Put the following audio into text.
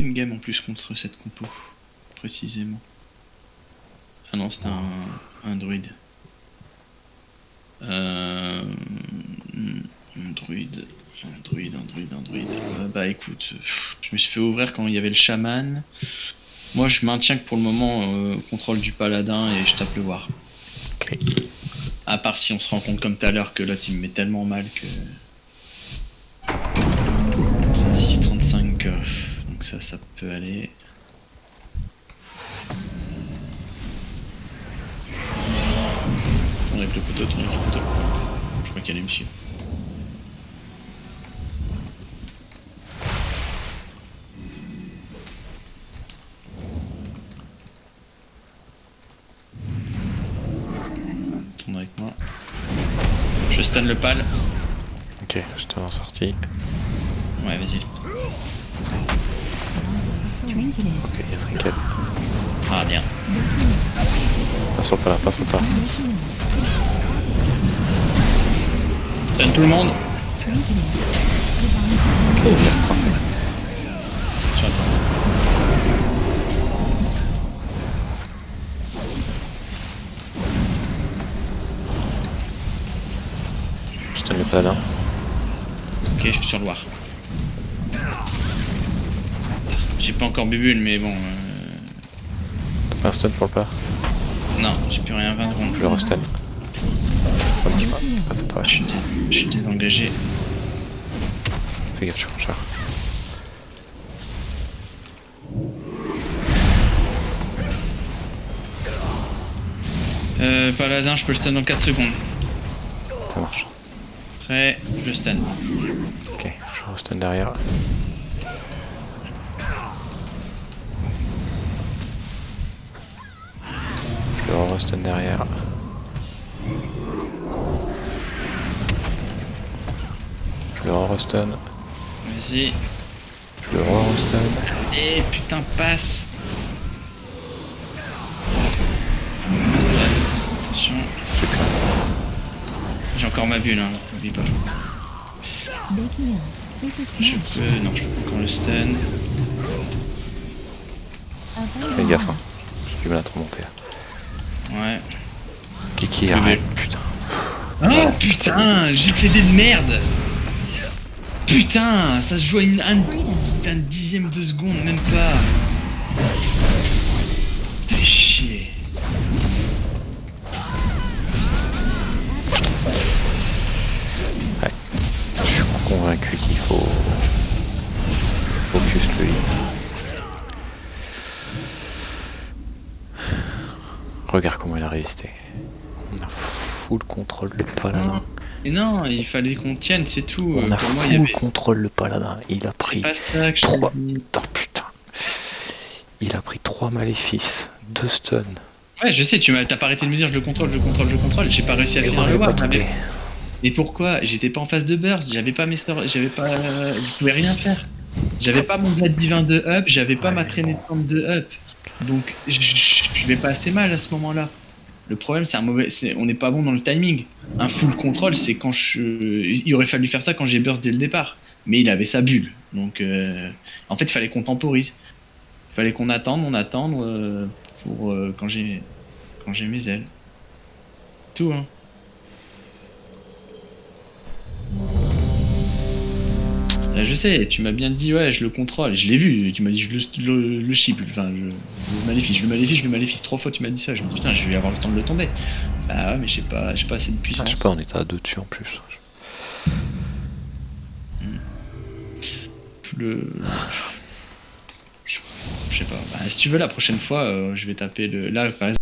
une game en plus contre cette compo, précisément. Ah non, c'était un druide. Un druide. Bah écoute, je me suis fait ouvrir quand il y avait le chaman. Moi je maintiens que pour le moment, contrôle du paladin et je tape le war. Ok. À part si on se rend compte comme tout à l'heure que l'autre il me met tellement mal que... 36-35, donc ça peut aller. Tourne avec le poteau, Je crois qu'il allait me suivre. Tourne avec moi. Je stun le pal. Ok, je te en sortie. Ouais, vas-y. Ok, il y a trinket. Ah bien. Passe au pas, passe au pas. Stun tout le monde. Ok, bien, parfait. J'attends. Je te le paladin. Ok, je suis sur le war. J'ai pas encore bubule, mais bon. T'as pas un stun pour le pas? Non, j'ai plus rien, 20 secondes. Je le restun. Ça marche pas. Pas ça travaille. Je suis désengagé. Fais gaffe, je suis en char. Paladin, je peux le stun dans 4 secondes. Ça marche. Prêt, je stun. Ok, je restun derrière. Je le restun derrière. Je le restun. Vas-y. Je le restun. Et putain, passe. Attention. J'ai plus rien. J'ai encore ma bulle, hein, n'oublie pas. Je peux... Non, je peux pas encore le stun. Fais gaffe, hein. J'ai du mal à te remonter. Ouais. Kiki, arrête, putain. Oh putain, JCD de merde. Putain, ça se joue à un dixième de seconde, même pas. Fais chier. Ouais. Je suis convaincu qu'il faut focus lui. Regarde comment il a résisté. On a full contrôle le paladin. Et non, il fallait qu'on tienne, c'est tout. On a Pour moi, full contrôle le paladin. Il a pris pas ça que je 3. te dis. Oh, putain. Il a pris 3 maléfices, 2 stuns. Ouais, je sais, t'as pas arrêté de me dire je le contrôle. J'ai pas réussi à Et finir on le n'avait pas war. tombé. Et pourquoi? J'étais pas en phase de burst, j'avais pas mes stores, je pouvais rien faire. J'avais pas mon Vlad divin de up, j'avais pas ma traînée de centre de up. Donc je vais pas assez mal à ce moment-là. Le problème on n'est pas bon dans le timing. Un full contrôle, c'est quand il aurait fallu faire ça quand j'ai burst dès le départ. Mais il avait sa bulle. Donc en fait, il fallait qu'on temporise. Il fallait qu'on attende, pour quand j'ai mes ailes. Tout hein. Je sais, tu m'as bien dit, ouais, je le contrôle, je l'ai vu, tu m'as dit, je le cible, enfin, je le maléfice 3 fois, tu m'as dit ça, je me dis, putain, je vais avoir le temps de le tomber. Bah ouais, mais j'ai pas assez de puissance. Je sais pas, on était à 2 dessus en plus. Je sais pas, bah, si tu veux, la prochaine fois, je vais taper le... Là, par exemple,